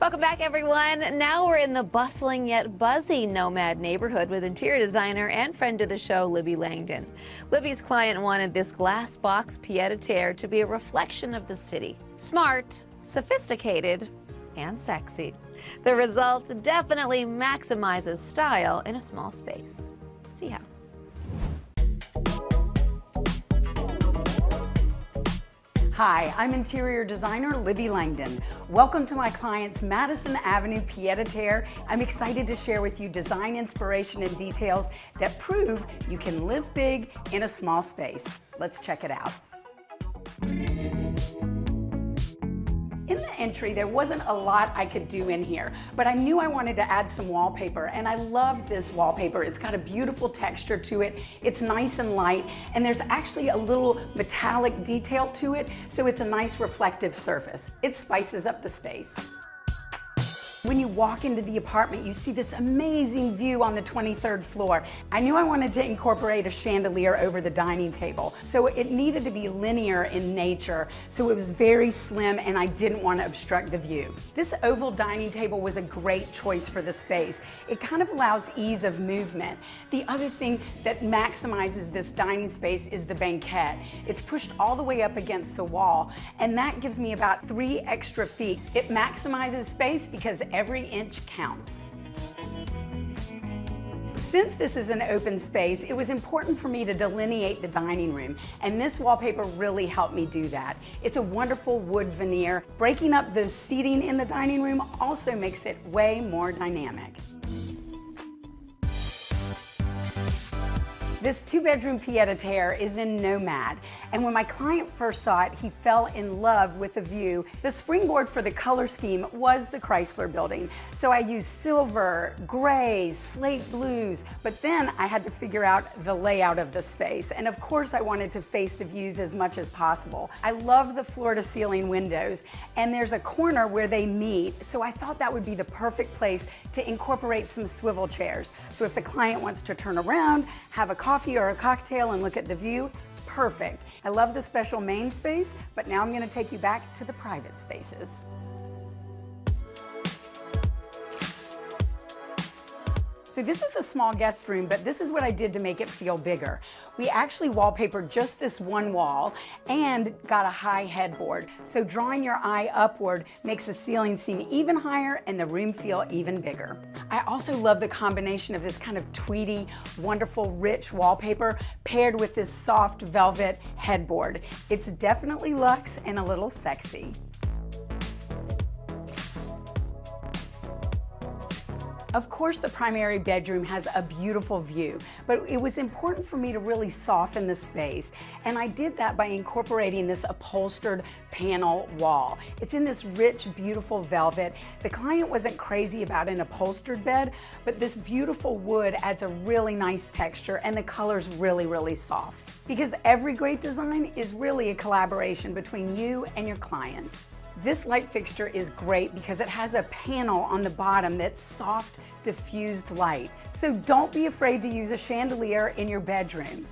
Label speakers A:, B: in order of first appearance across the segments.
A: Welcome back, everyone. Now we're in the bustling yet buzzy Nomad neighborhood with interior designer and friend of the show, Libby Langdon. Libby's client wanted this glass box pied-à-terre to be a reflection of the city. Smart, sophisticated, and sexy. The result definitely maximizes style in a small space. See how.
B: Hi, I'm interior designer Libby Langdon. Welcome to my client's Madison Avenue pied-à-terre. I'm excited to share with you design inspiration and details that prove you can live big in a small space. Let's check it out. In the entry, there wasn't a lot I could do in here, but I knew I wanted to add some wallpaper, and I love this wallpaper. It's got a beautiful texture to it. It's nice and light, and there's actually a little metallic detail to it, so it's a nice reflective surface. It spices up the space. When you walk into the apartment, you see this amazing view on the 23rd floor. I knew I wanted to incorporate a chandelier over the dining table, so it needed to be linear in nature, so it was very slim and I didn't want to obstruct the view. This oval dining table was a great choice for the space. It kind of allows ease of movement. The other thing that maximizes this dining space is the banquette. It's pushed all the way up against the wall, and that gives me about 3 extra feet. It maximizes space because every inch counts. Since this is an open space, it was important for me to delineate the dining room, and this wallpaper really helped me do that. It's a wonderful wood veneer. Breaking up the seating in the dining room also makes it way more dynamic. This 2-bedroom pied-à-terre is in Nomad, and when my client first saw it, he fell in love with the view. The springboard for the color scheme was the Chrysler Building, so I used silver, grays, slate blues, but then I had to figure out the layout of the space, and of course I wanted to face the views as much as possible. I love the floor-to-ceiling windows, and there's a corner where they meet, so I thought that would be the perfect place to incorporate some swivel chairs. So if the client wants to turn around, have a coffee or a cocktail and look at the view, perfect. I love the special main space, but now I'm going to take you back to the private spaces. So this is the small guest room, but this is what I did to make it feel bigger. We actually wallpapered just this one wall and got a high headboard. So drawing your eye upward makes the ceiling seem even higher and the room feel even bigger. I also love the combination of this kind of tweedy, wonderful, rich wallpaper paired with this soft velvet headboard. It's definitely luxe and a little sexy. Of course, the primary bedroom has a beautiful view, but it was important for me to really soften the space, and I did that by incorporating this upholstered panel wall. It's in this rich, beautiful velvet. The client wasn't crazy about an upholstered bed, but this beautiful wood adds a really nice texture, and the color's really, really soft. Because every great design is really a collaboration between you and your client. This light fixture is great because it has a panel on the bottom that's soft, diffused light. So don't be afraid to use a chandelier in your bedroom.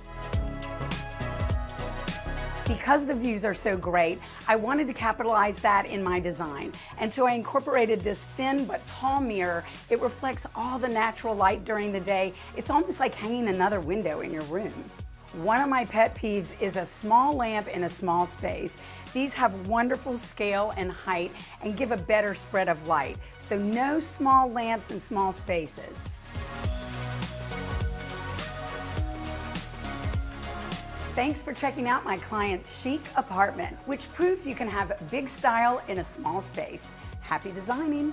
B: Because the views are so great, I wanted to capitalize that in my design. And so I incorporated this thin but tall mirror. It reflects all the natural light during the day. It's almost like hanging another window in your room. One of my pet peeves is a small lamp in a small space. These have wonderful scale and height and give a better spread of light. So no small lamps in small spaces. Thanks for checking out my client's chic apartment, which proves you can have big style in a small space. Happy designing!